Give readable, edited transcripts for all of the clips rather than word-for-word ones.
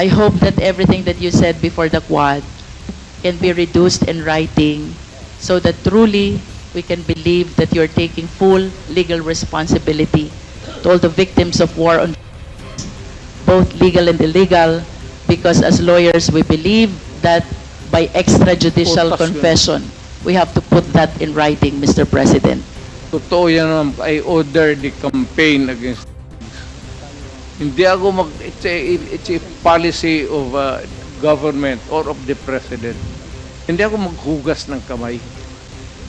I hope that everything that you said before the Quad can be reduced in writing so that truly we can believe that you're taking full legal responsibility to all the victims of war on both legal and illegal, because as lawyers we believe that by extrajudicial confession we have to put that in writing, Mr. President. Totoo yan, ma'am. I order the campaign against. Hindi ako it's a policy of government or of the president. Hindi ako maghugas ng kamay.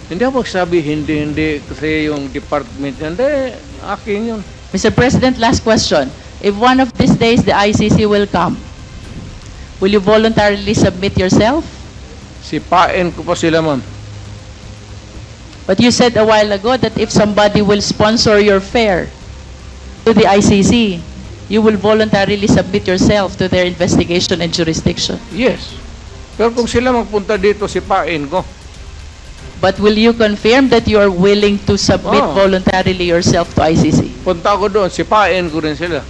Hindi ako magsabi hindi kasi yung department hindi akin yun. Mr. President, last question. If one of these days the ICC will come, will you voluntarily submit yourself? Sipain ko pa sila, ma'am. But you said a while ago that if somebody will sponsor your fare to the ICC, you will voluntarily submit yourself to their investigation and jurisdiction. Yes. Pero kung sila magpunta dito, sipain ko. But will you confirm that you are willing to submit voluntarily yourself to ICC? Punta ko doon, sipain ko rin sila.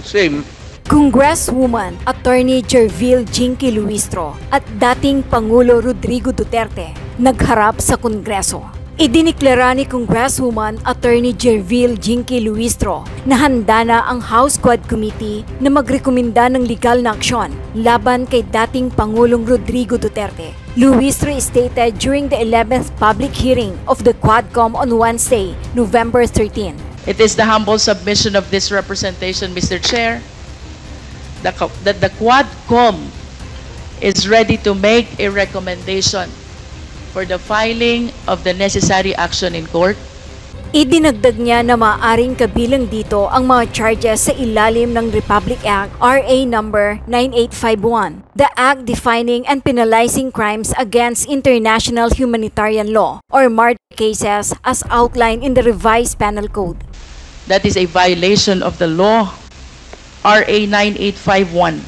Same. Congresswoman Attorney Jerville Jinky Luistro at dating Pangulo Rodrigo Duterte nagharap sa Kongreso. Idiniklara ni Congresswoman Attorney Jerville Jinky Luistro na handa na ang House Quad Committee na magrekomenda ng legal na aksyon laban kay dating Pangulong Rodrigo Duterte. Luistro stated during the 11th public hearing of the Quadcom on Wednesday, November 13. It is the humble submission of this representation, Mr. Chair, that the Quadcom is ready to make a recommendation for the filing of the necessary action in court. Idinagdag niya na maaaring kabilang dito ang mga charges sa ilalim ng Republic Act RA number 9851, the act defining and penalizing crimes against international humanitarian law or murder cases as outlined in the revised penal code. That is a violation of the law RA 9851,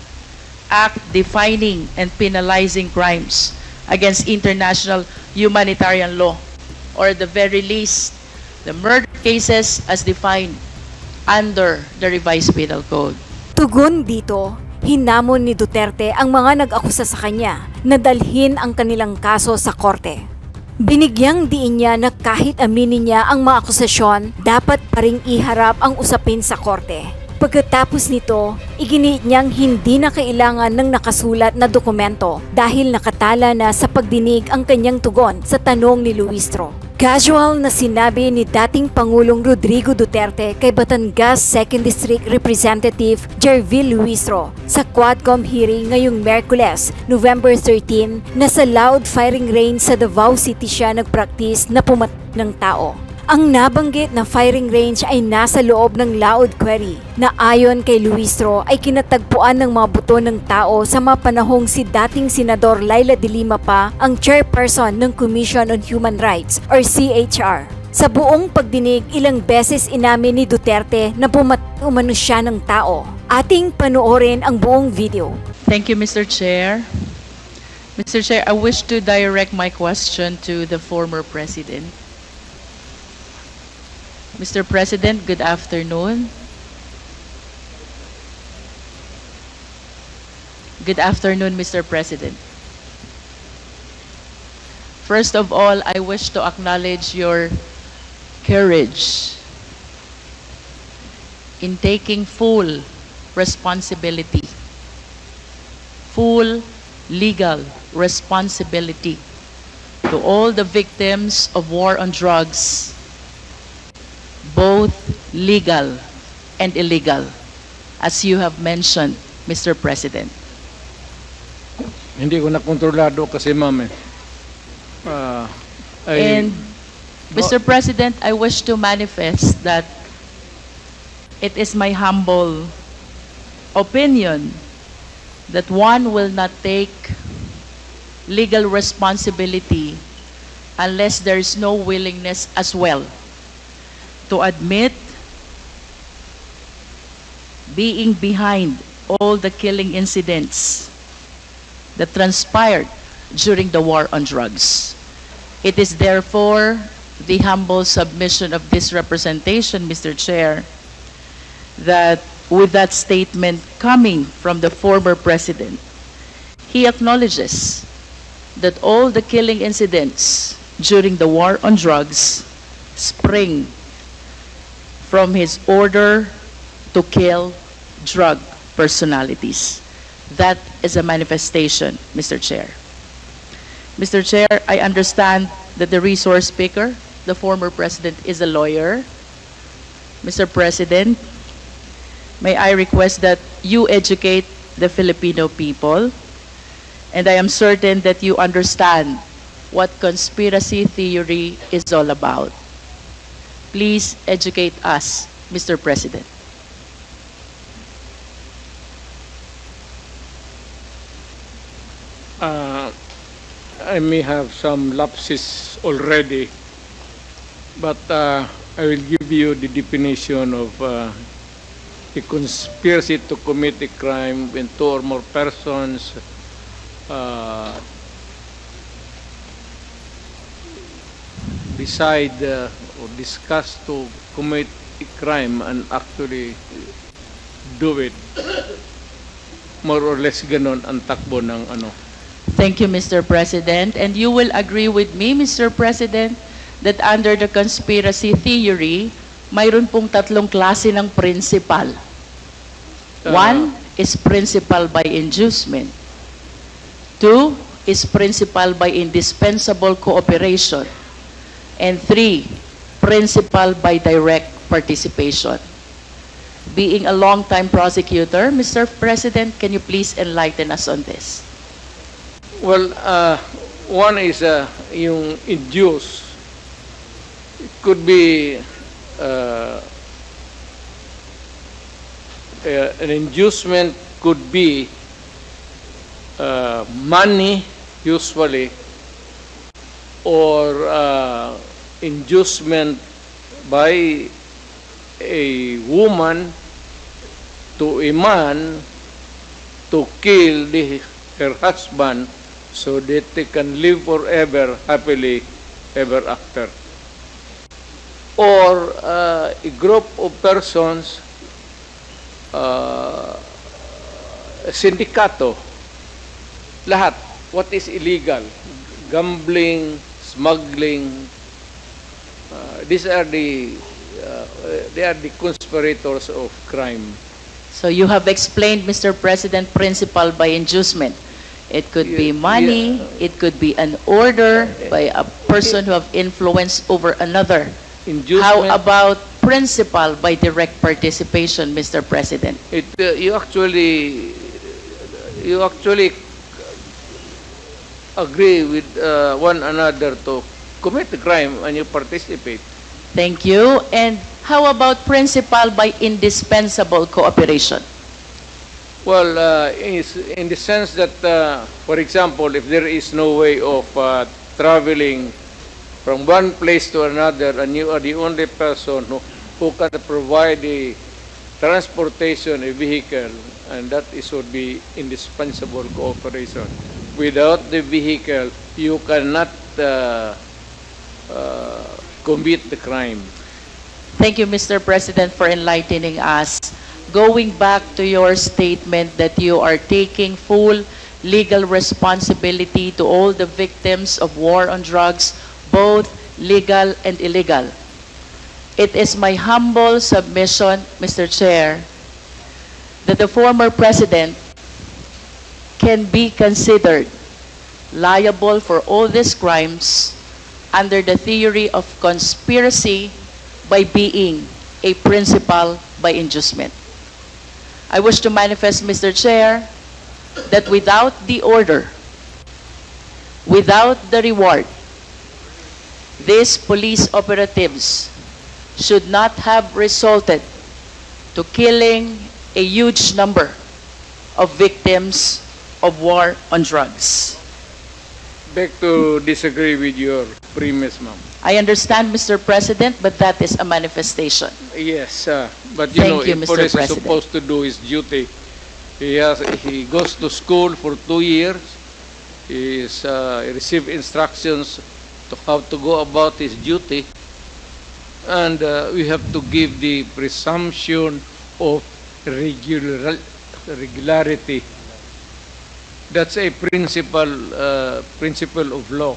act defining and penalizing crimes against international humanitarian law, or at the very least, the murder cases as defined under the revised penal code. Tugon dito, hinamon ni Duterte ang mga nag-akusa sa kanya na dalhin ang kanilang kaso sa korte. Binigyang diin niya na kahit aminin niya ang mga akusasyon, dapat pa ring iharap ang usapin sa korte. Pagkatapos nito, iginiit niyang hindi na kailangan ng nakasulat na dokumento dahil nakatala na sa pagdinig ang kanyang tugon sa tanong ni Luistro. Casual na sinabi ni dating Pangulong Rodrigo Duterte kay Batangas 2nd District Representative Jerville Luistro sa Quadcom hearing ngayong Miyerkules, November 13, na sa loud firing range sa Davao City siya nagpractice na pumatay ng tao. Ang nabanggit na firing range ay nasa loob ng Laod Quarry na ayon kay Luistro ay kinatagpuan ng mga buto ng tao sa mga panahong si dating Senador Laila de Lima pa ang chairperson ng Commission on Human Rights or CHR. Sa buong pagdinig, ilang beses inamin ni Duterte na umano siya ng tao. Ating panoorin ang buong video. Thank you, Mr. Chair. Mr. Chair, I wish to direct my question to the former President. Mr. President, good afternoon. Good afternoon, Mr. President. First of all, I wish to acknowledge your courage in taking full responsibility, full legal responsibility to all the victims of war on drugs, both legal and illegal, as you have mentioned, Mr. President. Hindi ko nakontrolado kasi, ma'am. And, Mr. President, I wish to manifest that it is my humble opinion that one will not take legal responsibility unless there is no willingness as well to admit being behind all the killing incidents that transpired during the war on drugs. It is therefore the humble submission of this representation, Mr. Chair, that with that statement coming from the former president, he acknowledges that all the killing incidents during the war on drugs spring from his order to kill drug personalities. That is a manifestation, Mr. Chair. Mr. Chair, I understand that the resource speaker, the former president, is a lawyer. Mr. President, may I request that you educate the Filipino people, and I am certain that you understand what conspiracy theory is all about. Please educate us, Mr. President. I may have some lapses already, but I will give you the definition of a conspiracy to commit a crime when two or more persons decide or discuss to commit a crime and actually do it. More or less ganon ang takbo ng ano. Thank you, Mr. President. And you will agree with me, Mr. President, that under the conspiracy theory, mayroon pong tatlong klase ng principal. One is principal by inducement. Two is principal by indispensable cooperation. And three, principal by direct participation. Being a long-time prosecutor, Mr. President, can you please enlighten us on this? Well, one is yung induce. It could be an inducement could be money, usually, or inducement by a woman to a man to kill her husband so that they can live forever happily ever after. Or a group of persons, sindikato, lahat, what is illegal, gambling, smuggling, these are they are the conspirators of crime. So you have explained, Mr. President, principal by inducement. It could be money, it could be an order by a person who have influence over another. Inducement, How about principal by direct participation, Mr. President? you actually agree with one another to commit a crime and you participate. Thank you. And how about principal by indispensable cooperation? Well, in the sense that, for example, if there is no way of traveling from one place to another and you are the only person who can provide the transportation, a vehicle, and that would be indispensable cooperation. Without the vehicle, you cannot commit the crime. Thank you, Mr. President, for enlightening us. Going back to your statement that you are taking full legal responsibility to all the victims of war on drugs, both legal and illegal. It is my humble submission, Mr. Chair, that the former president can be considered liable for all these crimes under the theory of conspiracy by being a principal by inducement. I wish to manifest, Mr. Chair, that without the order, without the reward, these police operatives should not have resulted to killing a huge number of victims of war on drugs. Beg to disagree with your premise, ma'am. I understand, Mr. President, but that is a manifestation. Yes, but Thank you, if Mr. police is President. supposed to do his duty, he goes to school for 2 years. He receives instructions to how to go about his duty, and we have to give the presumption of regularity. That's a principle of law.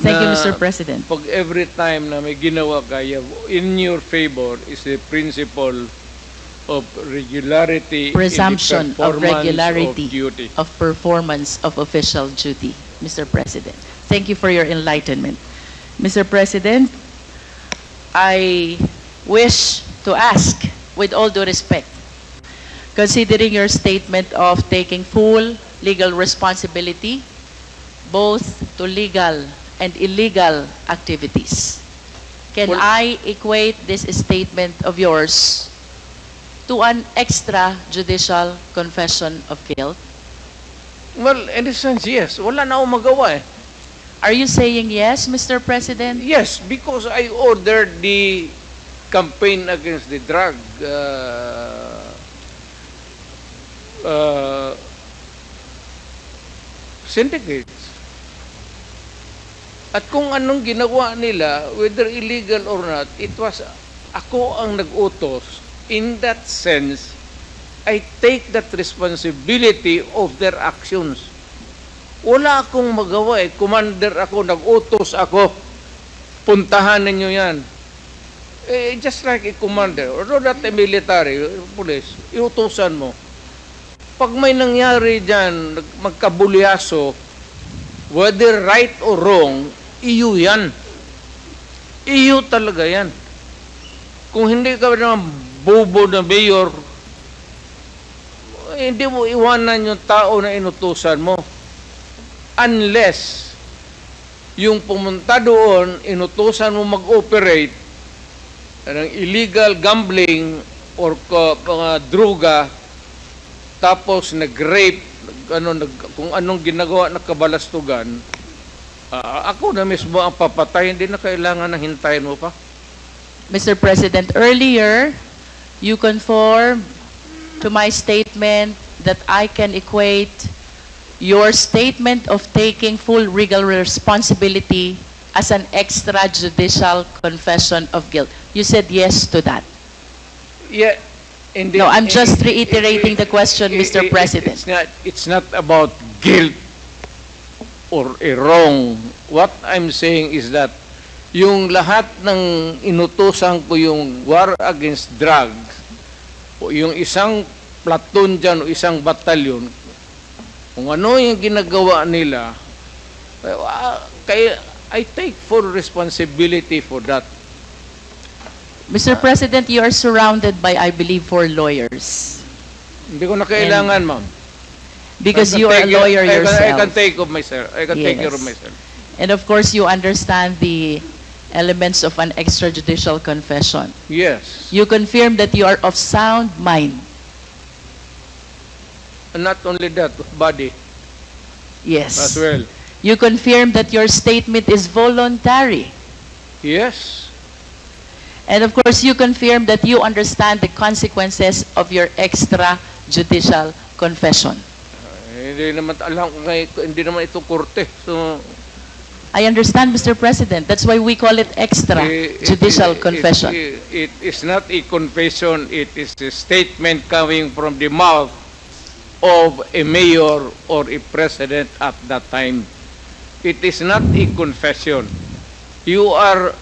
Thank you, Na Mr. President. Pag every time na may ginawa kaya in your favor is the principle of regularity Presumption in the of performance regularity of duty. of performance of official duty, Mr. President. Thank you for your enlightenment. Mr. President, I wish to ask, with all due respect, considering your statement of taking full legal responsibility, both to legal and illegal activities, can Well- I equate this statement of yours to an extrajudicial confession of guilt? Well, in a sense, yes. Wala na akong magawa eh. Are you saying yes, Mr. President? Yes, because I ordered the campaign against the drug syndicates. At kung anong ginawa nila, whether illegal or not, it was ako ang nag-utos. In that sense, I take that responsibility of their actions. Wala akong magawa eh. Commander ako, nag-utos ako. Puntahan ninyo yan. Eh, just like a commander, or not a military, police, iutusan mo. Pag may nangyari dyan, magkabulyaso, whether right or wrong, iyo yan. Iyo talaga yan. Kung hindi ka naman bobo na mayor, hindi mo iwanan yung tao na inutusan mo. Unless yung pumunta doon, inutusan mo mag-operate ng illegal gambling or mga droga, tapos nag-rape, kung anong ginagawa na kabalastugan, ako na mismo ang papatay, hindi na kailangan na hintayin mo pa. Mr. President, earlier, you conformed to my statement that I can equate your statement of taking full legal responsibility as an extrajudicial confession of guilt. You said yes to that. Yeah. Hindi, No, I'm just reiterating the question, Mr. President. It's not about guilt or a wrong. What I'm saying is that yung lahat ng inutusan ko yung war against drugs, o yung isang platoon dyan o isang batalyon, kung ano yung ginagawa nila, kaya I take full responsibility for that. Mr. President, you are surrounded by, I believe, 4 lawyers. Hindi ko na kailangan, ma'am. Because I can you are a take lawyer I can yourself. take of myself. I can take care of Yes. myself. And of course, you understand the elements of an extrajudicial confession. Yes. You confirm that you are of sound mind. And not only that, body Yes. as well. You confirm that your statement is voluntary. Yes. And of course, you confirm that you understand the consequences of your extrajudicial confession. Hindi naman alam ko hindi naman ito korte. So I understand, Mr. President. That's why we call it extrajudicial confession. It is not a confession, it is a statement coming from the mouth of a mayor or a president at that time. It is not a confession. You are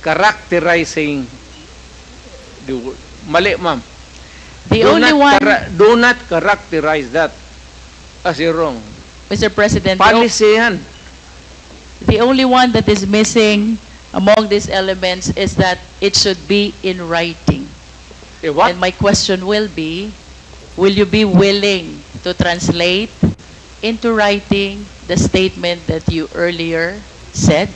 characterizing the word. Mali, ma'am. The only one, Do not characterize that as a wrong. Mr. President, Policy yan. the only one that is missing among these elements is that it should be in writing. Eh, what? And my question will you be willing to translate into writing the statement that you earlier said?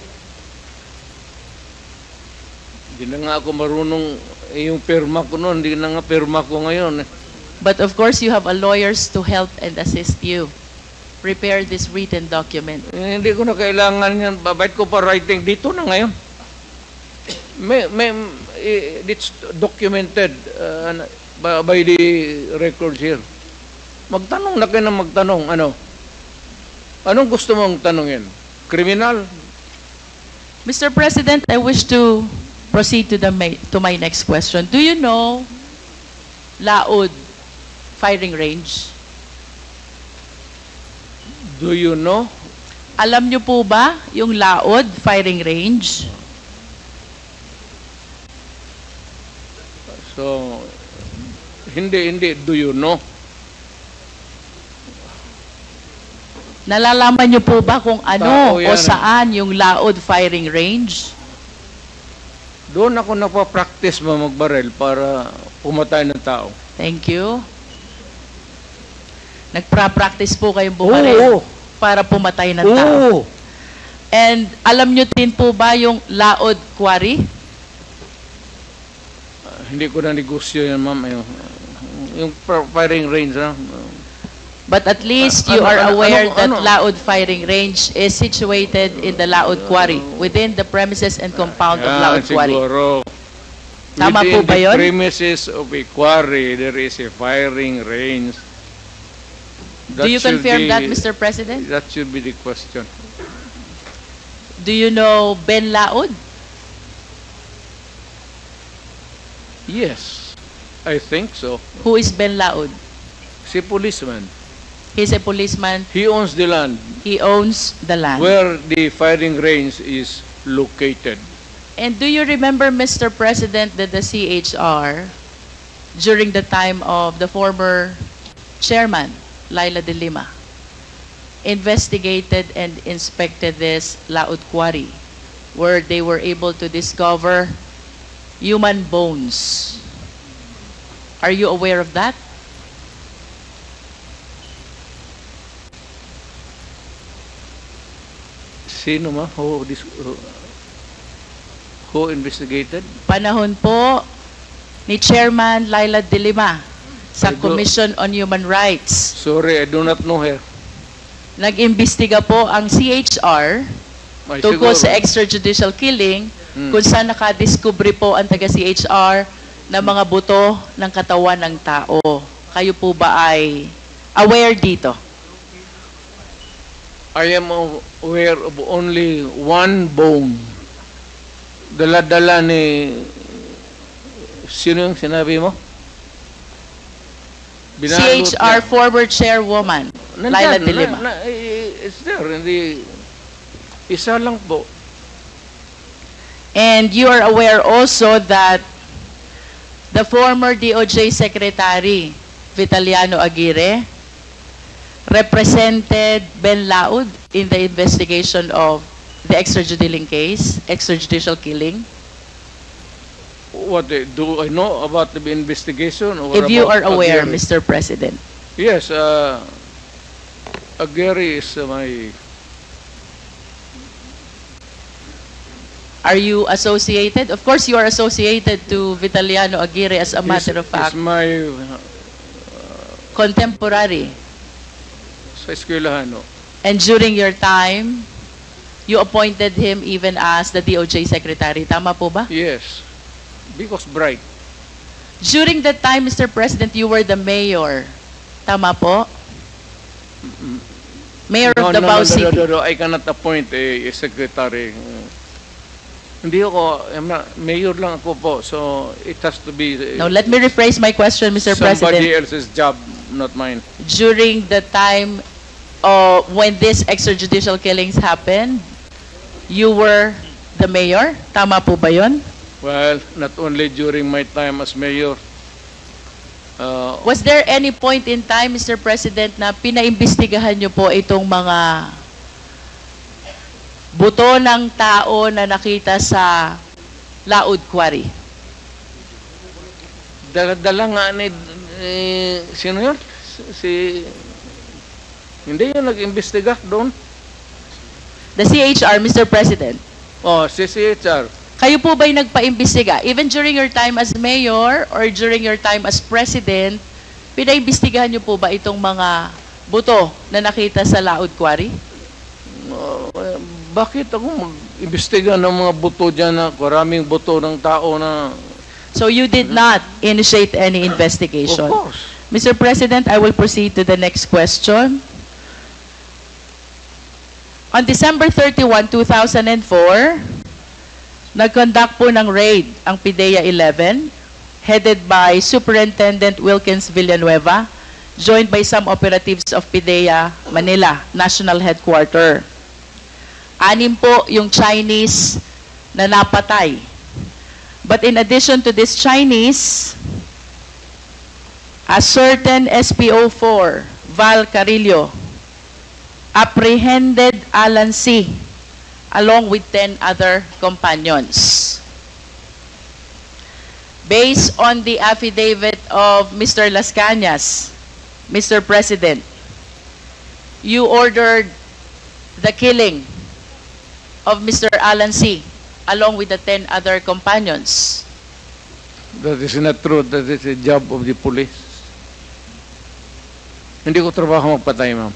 Hindi na nga ako marunong, yung pirma ko noon, hindi na nga pirma ko ngayon. But of course, you have a lawyers to help and assist you prepare this written document. Hindi ko na kailangan yan. Babait ko pa writing dito na ngayon. It's documented by the records here. Magtanong na kayo ng magtanong. Anong gusto mong tanongin? Criminal? Mr. President, I wish to proceed to my next question. Do you know Laod firing range? Do you know? Alam nyo po ba yung Laod firing range? So, hindi. Do you know? Nalalaman nyo po ba kung ano Tao o yan. saan yung Laod firing range? Doon ako napapractice magbarel para pumatay ng tao. Thank you. Nagpa-practice po kayong bumaril Oo. para pumatay ng tao. Oo. And alam nyo din po ba yung Laod Quarry? Hindi ko na negosyo yan, ma'am. Yung firing range, ha? But at least you are aware that Laod firing range is situated in the Laod Quarry, within the premises and compound of Laod Quarry. Siguro. Tama po Within ba the yun? premises of a quarry, there is a firing range. Do you confirm that, Mr. President? That should be the question. Do you know Ben Laod? Yes, I think so. Who is Ben Laod? Si policeman. He's a policeman. He owns the land He owns the land. where the firing range is located. And do you remember, Mr. President, that the CHR, during the time of the former chairman, Laila de Lima, investigated and inspected this Laod Quarry, where they were able to discover human bones. Are you aware of that? Sino ma? Who investigated? Panahon po ni Chairman Laila de Lima sa I do- Commission on Human Rights. Sorry, I do not know her. Nag-imbestiga po ang CHR Ay, tungkol siguro. sa extrajudicial killing Hmm. kung saan nakadiskubre po ang taga-CHR na mga buto ng katawan ng tao. Kayo po ba ay aware dito? I am aware of only one bone. Dala-dala ni... Sino yung sinabi mo? Binalot CHR niya. former chairwoman, Laila de Lima. It's there. Hindi... Isa lang po. And you are aware also that the former DOJ Secretary, Vitaliano Aguirre, represented Ben Laod in the investigation of the extrajudicial killing. What do I know about the investigation? Or If you about are aware, Aguirre? Mr. President. Yes, Aguirre is my... Are you associated? Of course, you are associated to Vitaliano Aguirre as a matter of fact, Is my... contemporary. Sa eskwelahan, no? And during your time, you appointed him even as the DOJ Secretary. Tama po ba? Yes. Because bright. During that time, Mr. President, you were the mayor. Tama po? Mayor of Davao City. No, I cannot appoint a secretary. Hindi ako, mayor lang ako po. So, it has to be Now, let me rephrase my question, Mr. somebody President. else's job, not mine. During the time when these extrajudicial killings happened, you were the mayor? Tama po ba yun? Well, not only during my time as mayor. Was there any point in time, Mr. President, na pinaimbestigahan niyo po itong mga buto ng tao na nakita sa Laod Quarry? Dala nga ni... sino yun? Hindi yun nag-imbestiga doon. The CHR, Mr. President. Oh, si CHR. Kayo po ba'y nagpa-imbestiga? Even during your time as mayor or during your time as president, pinaimbestigahan niyo po ba itong mga buto na nakita sa Laod Quarry? Bakit ako mag-imbestiga ng mga buto dyan na maraming buto ng tao na... So you did not initiate any Of investigation? course. Mr. President, I will proceed to the next question. On December 31, 2004, nag-conduct po ng raid ang PIDEA 11 headed by Superintendent Wilkins Villanueva, joined by some operatives of PIDEA Manila, National Headquarter. 6 po yung Chinese na napatay. But in addition to this Chinese, a certain SPO4, Val Carillo, apprehended Alan C. along with 10 other companions. Based on the affidavit of Mr. Las Cañas, Mr. President, you ordered the killing of Mr. Alan C. along with the 10 other companions. That is not true. That is a job of the police. Hindi ko trabaho magpatay, ma'am.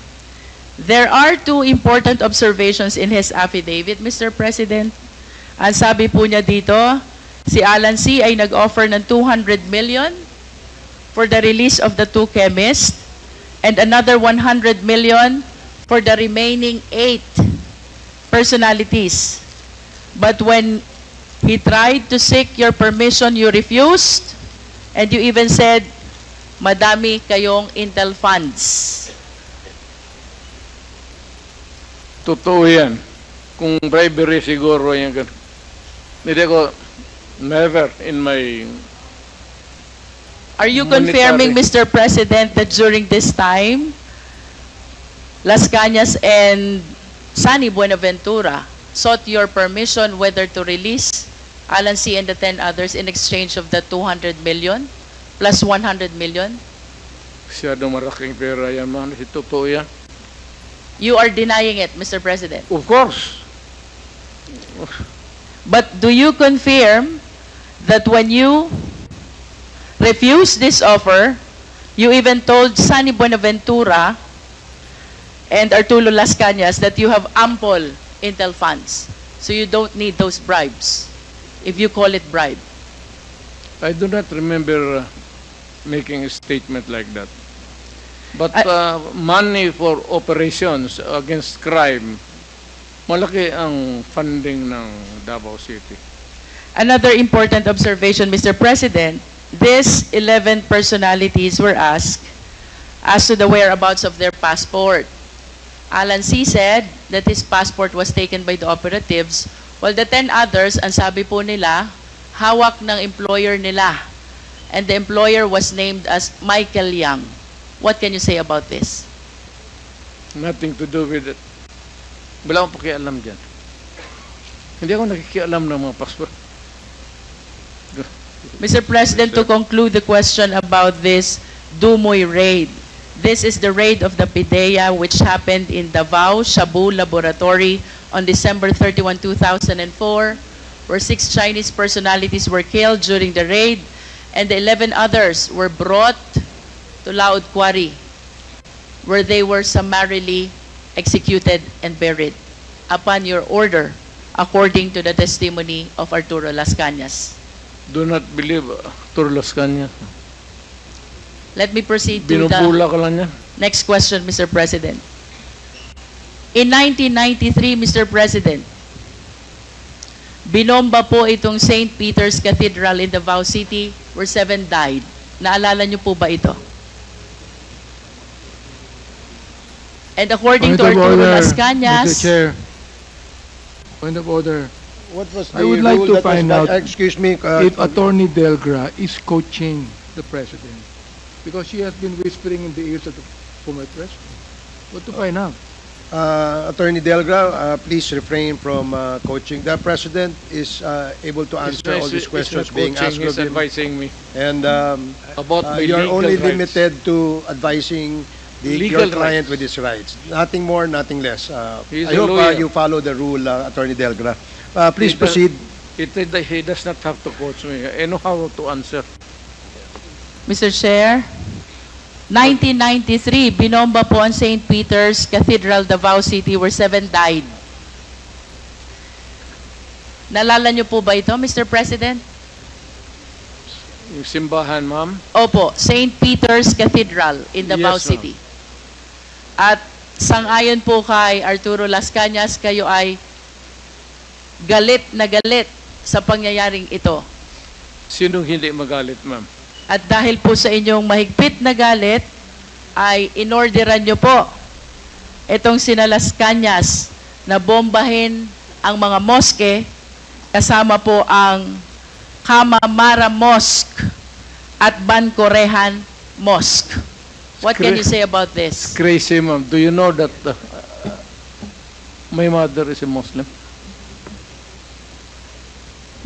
There are 2 important observations in his affidavit, Mr. President. Ang sabi po niya dito, si Alan C. ay nag-offer ng 200 million for the release of the 2 chemists and another 100 million for the remaining 8 personalities. But when he tried to seek your permission, you refused, and you even said, madami kayong intel funds. Totoo yan. Kung bribery siguro yan. Hindi ko, never in my... Are you confirming, Mr. President, that during this time, Las Cañas and Sunny Buenaventura sought your permission whether to release Alan C. and the 10 others in exchange of the 200 million plus 100 million? Masyadong maraking pera yan, man. Totoo yan. You are denying it, Mr. President. Of course. But do you confirm that when you refused this offer, you even told Sunny Buenaventura and Arturo Las Cañas that you have ample intel funds, so you don't need those bribes, if you call it bribe? I do not remember making a statement like that. But money for operations against crime, malaki ang funding ng Davao City. Another important observation, Mr. President, these 11 personalities were asked as to the whereabouts of their passport. Alan C. said that his passport was taken by the operatives, while the 10 others, ang sabi po nila, hawak ng employer nila. And the employer was named as Michael Yang. What can you say about this? Nothing to do with it. Wala akong pakialam dyan. Hindi ako nakikialam ng mga passport. Mr. President, to conclude the question about this Dumoy raid, this is the raid of the PIDEA which happened in Davao Shabu Laboratory on December 31, 2004, where 6 Chinese personalities were killed during the raid, and the 11 others were brought to Laod Quarry, where they were summarily executed and buried upon your order, according to the testimony of Arturo Las Cañas. Do not believe Arturo Las Cañas. Let me proceed to Binubula ka the lang yan. next question, Mr. President. In 1993, Mr. President, binomba po itong St. Peter's Cathedral in Davao City where 7 died. Naalala niyo po ba ito? And according to Arturo Las Cañas, Mr. Chair, point of order. What was the I would like rule to that was find not- out excuse me, if Attorney Delgra is coaching the President, because she has been whispering in the ears of the former President. What to find out? Attorney Delgra, please refrain from coaching. The President is able to answer all these questions being asked He's of him. advising me And about my you're legal only rights. limited to advising Legal your client rights. with his rights. Nothing more, nothing less. He's I a hope lawyer. you follow the rule, Attorney Delgra. Please He does- proceed. He does not have to coach me. I know how to answer. Mr. Chair, 1993, binomba po ang St. Peter's Cathedral, Davao City, where 7 died. Nalala niyo po ba ito, Mr. President? Yung simbahan, ma'am. Opo, St. Peter's Cathedral in Davao Yes, ma'am. City. At sangayon po kay Arturo Las Cañas, kayo ay galit na galit sa pangyayaring ito. Sinong hindi magalit, ma'am? At dahil po sa inyong mahigpit na galit, ay inorderan nyo po itong sina Las Cañas na bombahin ang mga moske, kasama po ang Kamamara Mosque at Bancorehan Mosque. What can you say about this? Crazy, ma'am. Do you know that my mother is a Muslim?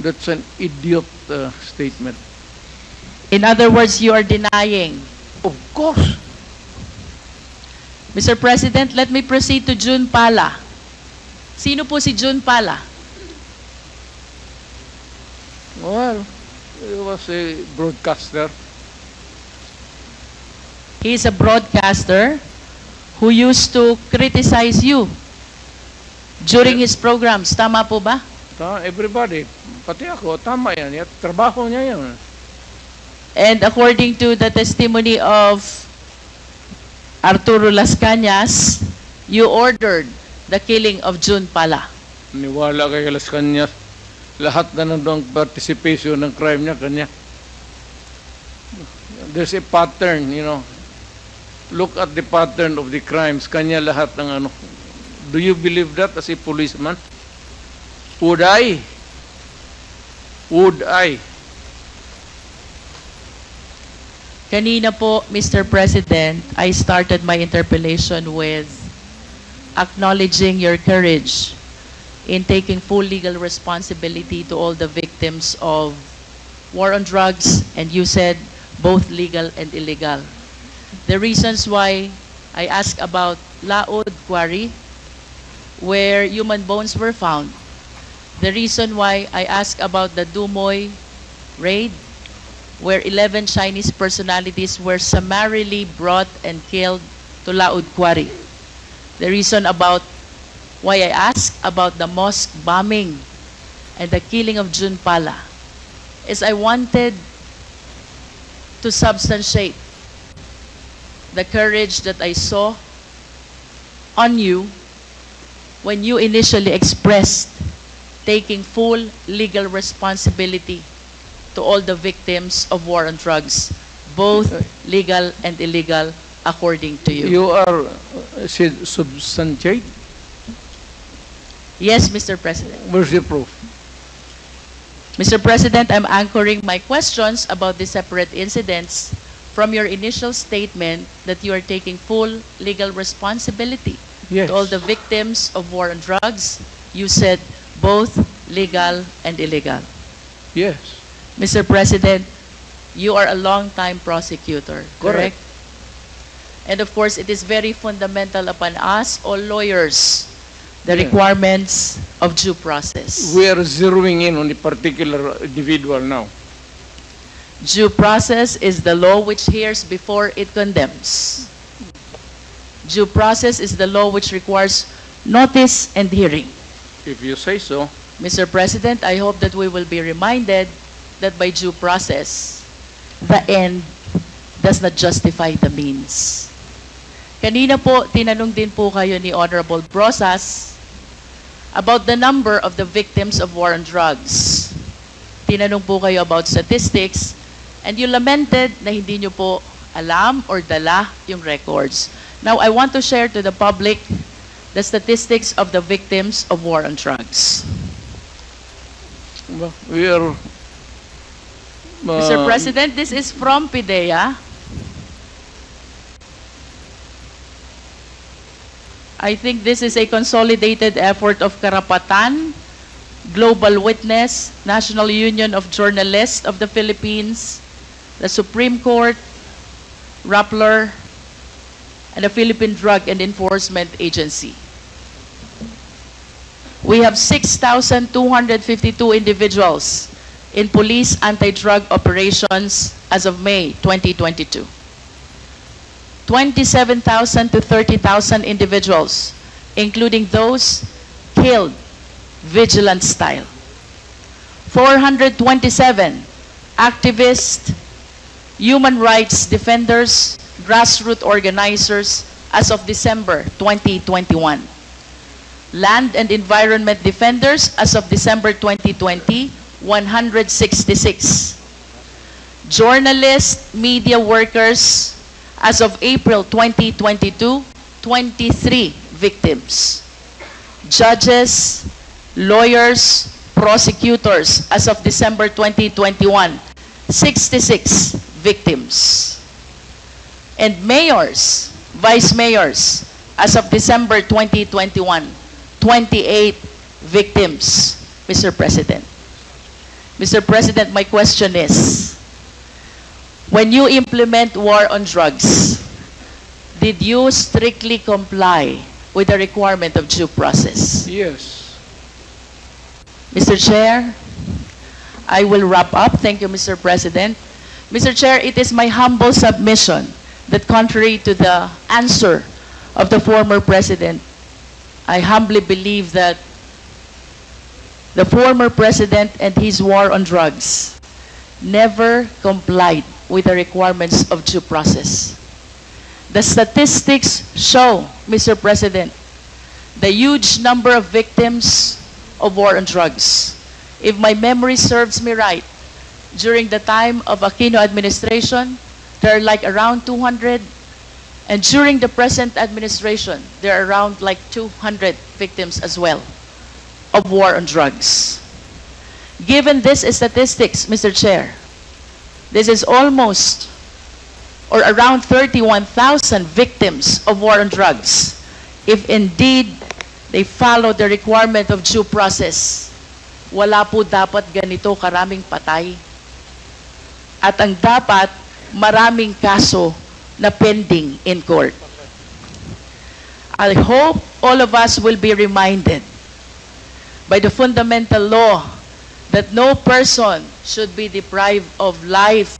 That's an idiot statement. In other words, you are denying. Of course. Mr. President, let me proceed to June Pala. Sino po si June Pala? Well, he was a broadcaster. He is a broadcaster who used to criticize you during his programs. Tama po ba? Everybody, pati ako, tama yan. Trabaho niya yan. And according to the testimony of Arturo Las Cañas, you ordered the killing of June Pala. Niwala kay Las Cañas. Lahat na nandang participation ng crime niya, kanya. There's a pattern, you know. Look at the pattern of the crimes. Kanya lahat ng ano. Do you believe that as a policeman? Would I? Would I? Kanina po, Mr. President, I started my interpellation with acknowledging your courage in taking full legal responsibility to all the victims of war on drugs, and you said both legal and illegal. The reasons why I asked about Laod Quarry, where human bones were found. The reason why I asked about the Dumoy raid, where 11 Chinese personalities were summarily brought and killed to Laod Quarry. The reason about why I asked about the mosque bombing and the killing of June Pala is I wanted to substantiate the courage that I saw on you when you initially expressed taking full legal responsibility to all the victims of war on drugs, both legal and illegal, according to you. You are substantiate? Yes, Mr. President. Where's the proof? Mr. President, I'm anchoring my questions about the separate incidents from your initial statement that you are taking full legal responsibility Yes. to all the victims of war on drugs. You said both legal and illegal. Yes. Mr. President, you are a long-time prosecutor, correct? And of course, it is very fundamental upon us, all lawyers, the Yeah. requirements of due process. We are zeroing in on a particular individual now. Due process is the law which hears before it condemns. Due process is the law which requires notice and hearing. If you say so. Mr. President, I hope that we will be reminded that by due process, the end does not justify the means. Kanina po, tinanong din po kayo ni Honorable Brosas about the number of the victims of war on drugs. Tinanong po kayo about statistics, and you lamented na hindi nyo po alam or dala yung records. Now, I want to share to the public the statistics of the victims of war on drugs. Well, we are... Mr. President, this is from PIDEA. I think this is a consolidated effort of Karapatan, Global Witness, National Union of Journalists of the Philippines, the Supreme Court, Rappler, and the Philippine Drug and Enforcement Agency. We have 6,252 individuals in police anti-drug operations as of May 2022. 27,000 to 30,000 individuals, including those killed vigilant style. 427 activists, human rights defenders, grassroots organizers as of December 2021. Land and environment defenders as of December 2020, 166. Journalists, media workers, as of April 2022, 23 victims. Judges, lawyers, prosecutors, as of December 2021, 66 victims. And mayors, vice mayors, as of December 2021, 28 victims, Mr. President. Mr. President, my question is, when you implement war on drugs, did you strictly comply with the requirement of due process? Yes. Mr. Chair, I will wrap up. Thank you, Mr. President. Mr. Chair, it is my humble submission that contrary to the answer of the former president, I humbly believe that the former president and his war on drugs never complied with the requirements of due process. The statistics show, Mr. President, the huge number of victims of war on drugs. If my memory serves me right, during the time of Aquino administration, there are like around 200, and during the present administration, there are around like 200 victims as well of war on drugs. Given these statistics, Mr. Chair, this is almost or around 31,000 victims of war on drugs. If indeed they follow the requirement of due process, wala po dapat ganito karaming patay. At ang dapat, maraming kaso na pending in court. I hope all of us will be reminded by the fundamental law that no person should be deprived of life,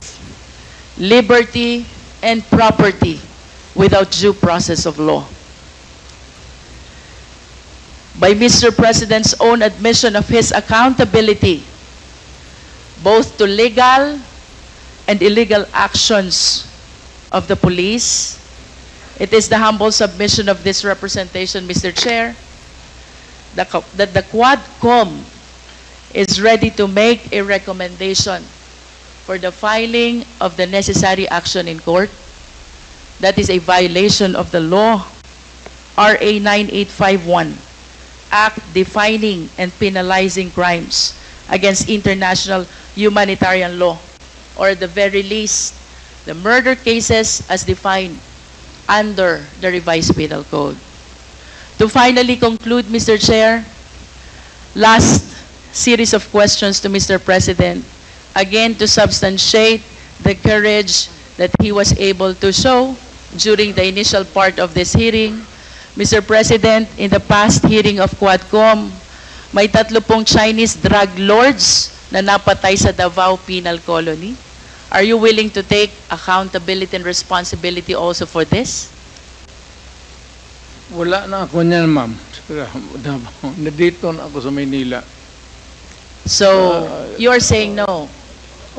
liberty, and property without due process of law. By Mr. President's own admission of his accountability, both to legal and illegal actions of the police, it is the humble submission of this representation, Mr. Chair, that the Quadcom is ready to make a recommendation for the filing of the necessary action in court. That is a violation of the law, RA 9851, Act defining and penalizing crimes against international humanitarian law, or at the very least, the murder cases as defined under the revised penal code. To finally conclude, Mr. Chair, last series of questions to Mr. President, again to substantiate the courage that he was able to show during the initial part of this hearing. Mr. President, in the past hearing of Quadcom, may 30 Chinese drug lords na napatay sa Davao Penal Colony. Are you willing to take accountability and responsibility also for this? Wala na ako niyan, ma'am. Nandito na ako sa Maynila. So, you are saying no.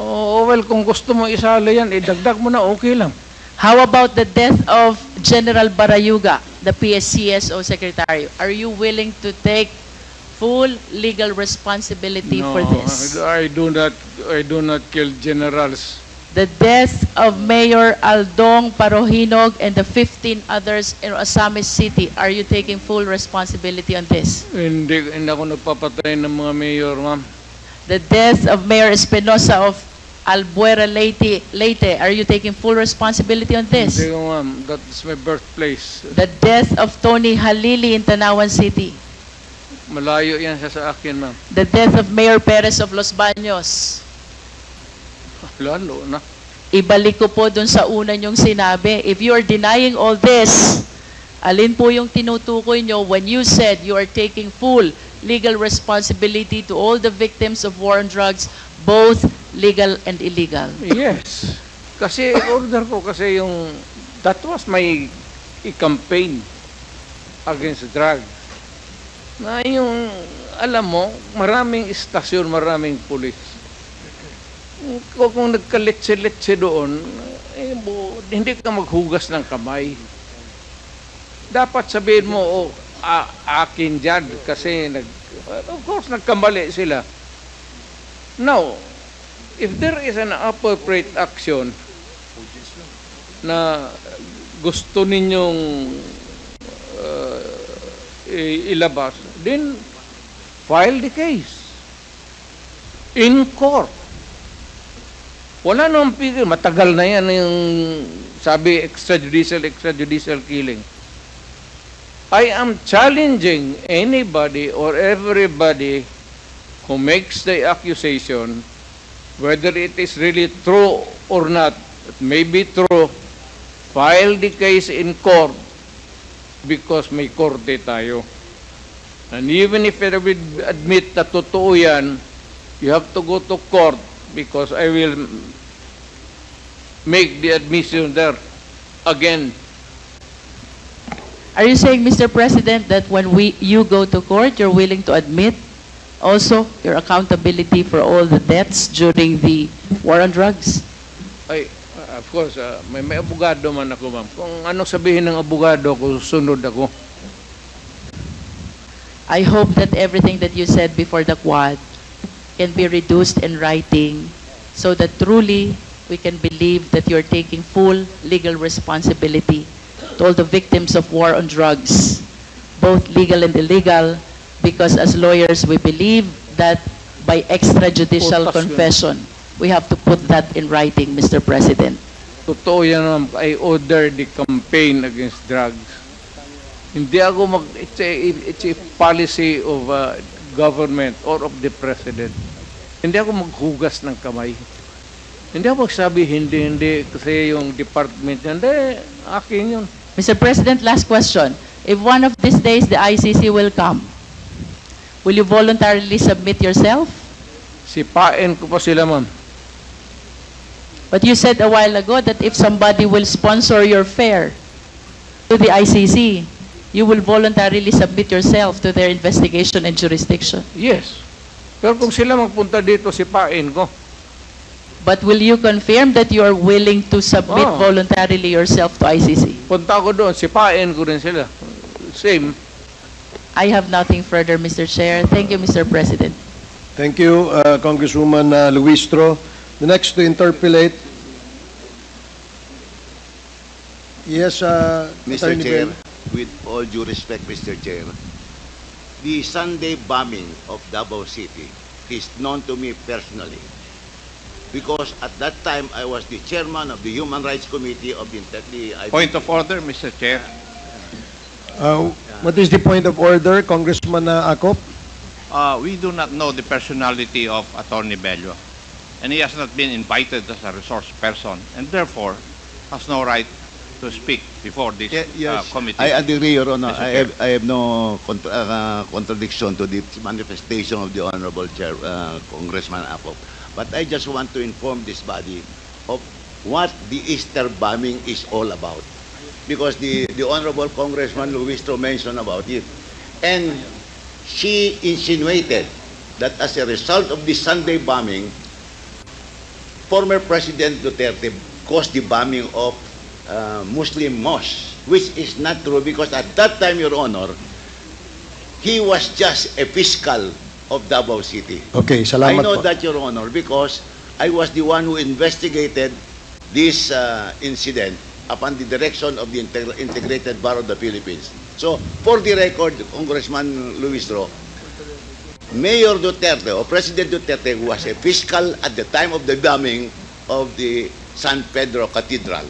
Oh, well, kung gusto mo isali yan, idagdag mo na, okay lang. How about the death of General Barayuga, the PSCSO Secretary? Are you willing to take full legal responsibility for this? I do not kill generals. The death of Mayor Aldong Parohinog and the 15 others in Osamis City, are you taking full responsibility on this? Hindi ako nagpapatay ng mga mayor, ma'am. The death of Mayor Espinosa of Albuera Leyte, are you taking full responsibility on this? Hindi ko, ma'am. That is my birthplace. The death of Tony Halili in Tanawan City. Malayo yan siya sa akin, ma'am. The death of Mayor Perez of Los Baños. Lalo na. Ibalik ko po dun sa una niyong sinabi. If you are denying all this, alin po yung tinutukoy nyo when you said you are taking full legal responsibility to all the victims of war on drugs, both legal and illegal? Yes. Kasi order ko kasi that was my campaign against drugs. Na yung, alam mo, maraming istasyon, maraming pulis. Kung nagkaletse-letse doon, hindi ka maghugas ng kamay. Dapat sabihin mo, akin dyan, kasi of course, nagkamali sila. Now, if there is an appropriate action na gusto ninyong ilabas, then file the case in court. Wala namang pigil. Matagal na yan yung sabi extrajudicial killing. I am challenging anybody or everybody who makes the accusation, whether it is really true or not. It may be true. File the case in court because may korte tayo. And even if I will admit na totoo yan, you have to go to court because I will make the admission there again. Are you saying, Mr. President, that when you go to court, you're willing to admit also your accountability for all the deaths during the war on drugs? Ay, of course, may abogado man ako, ma'am. Kung anong sabihin ng abogado ko, sunod ako. I hope that everything that you said before the Quad can be reduced in writing so that truly we can believe that you're taking full legal responsibility to all the victims of war on drugs, both legal and illegal, because as lawyers we believe that by extrajudicial confession, we have to put that in writing, Mr. President. Totoo yan, ma'am. I order the campaign against drugs. Hindi ako it's a policy of government or of the president. Hindi ako maghugas ng kamay. Hindi ako magsabi, hindi, kasi yung department yan, hindi, akin yun. Mr. President, last question. If one of these days the ICC will come, will you voluntarily submit yourself? Sipain ko pa sila, ma'am. But you said a while ago that if somebody will sponsor your fare to the ICC, you will voluntarily submit yourself to their investigation and jurisdiction. Yes. Pero kung sila magpunta dito, sipain ko. But will you confirm that you are willing to submit Oh. voluntarily yourself to ICC? Punta ko doon, sipain ko rin sila. Same. I have nothing further, Mr. Chair. Thank you, Mr. President. Thank you, Congresswoman Luistro. The next to interpolate. Yes, Mr. Attorney Chair, Bell. with all due respect, Mr. Chair, the Sunday bombing of Davao City is known to me personally because at that time I was the chairman of the Human Rights Committee of the Point of order, Mr. Chair. What is the point of order, Congressman Acop? We do not know the personality of Attorney Bello, and he has not been invited as a resource person, and therefore has no right to speak before this committee. I agree, Your Honor. Mr. Chair. I have no contradiction to the manifestation of the Honorable Chair, Congressman Acop. But I just want to inform this body of what the Easter bombing is all about. Because the Honorable Congressman Luistro mentioned about it. And she insinuated that as a result of the Sunday bombing, former President Duterte caused the bombing of Muslim mosques, which is not true because at that time, Your Honor, he was just a fiscal of Davao City. Okay, I salamat know po. that, Your Honor, because I was the one who investigated this incident upon the direction of the Integrated Bar of the Philippines. So, for the record, Congressman Luistro, Mayor Duterte or President Duterte was a fiscal at the time of the bombing of the San Pedro Cathedral.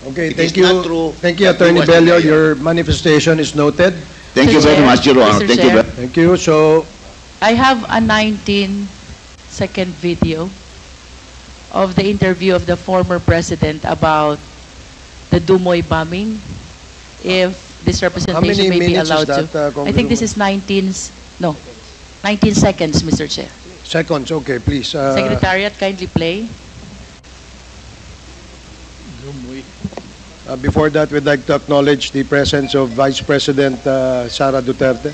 Okay, It thank is you. not true Thank you, that he Attorney was the Bello. mayor. Your manifestation is noted. Thank you Mr. very Chair, much, Your Honor. Mr. Thank you. Chair. Thank you. So, I have a 19-second video of the interview of the former president about the Dumoy bombing. If this representation many may be minutes is allowed that, to. I think this is 19 seconds, Mr. Chair. seconds. Okay, please. Secretariat, kindly play. Before that, we'd like to acknowledge the presence of Vice President Sara Duterte.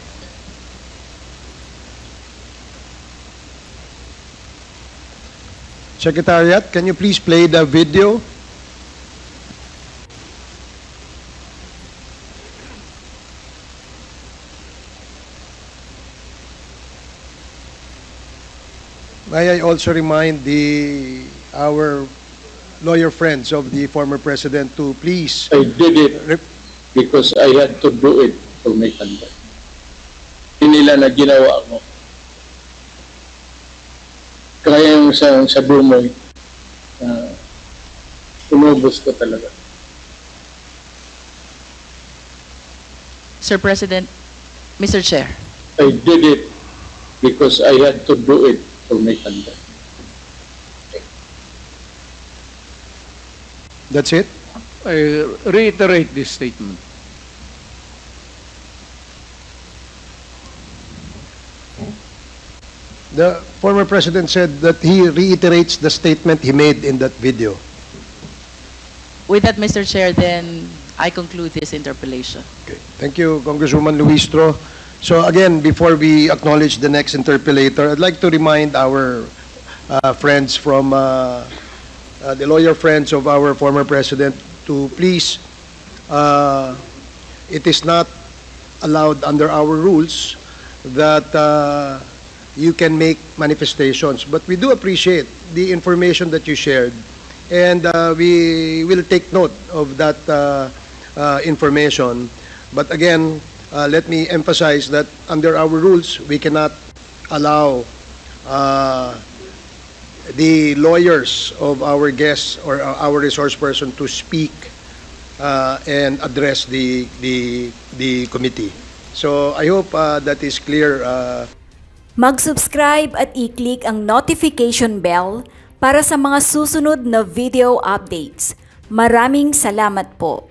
Secretariat, can you please play the video? May I also remind our lawyer friends of the former president to please I did it because I had to do it for my country. Hindi nila na ginawa mo. Kaya yung sa Bumoy, umubos ko talaga. Sir President, Mr. Chair. I did it because I had to do it for my country. That's it? I reiterate this statement. The former president said that he reiterates the statement he made in that video. With that, Mr. Chair, then I conclude this interpellation. Okay. Thank you, Congresswoman Luistro. So again, before we acknowledge the next interpellator, I'd like to remind our friends from the lawyer friends of our former president to please, it is not allowed under our rules that you can make manifestations. But we do appreciate the information that you shared, and we will take note of that information. But again, let me emphasize that under our rules, we cannot allow the lawyers of our guests or our resource person to speak and address the committee. So I hope that is clear. Mag-subscribe at i-click ang notification bell para sa mga susunod na video updates. Maraming salamat po.